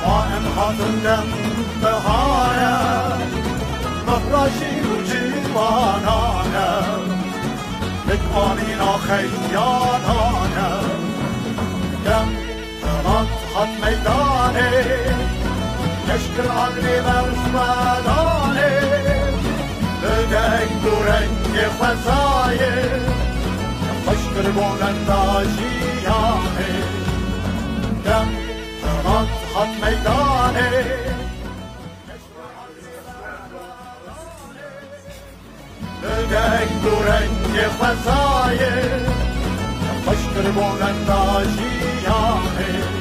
خانم هاتندم بهانم مهراشی و جوانانم بکمانینا خیانانم دم زمان هات میدانه کشکر عقلی مرسمدانه بدک دورنگ خزایه خوشگر بولند آجیانه دم زمان هات میدانه بدک دورنگ خزایه خوشگر بولند آجیانه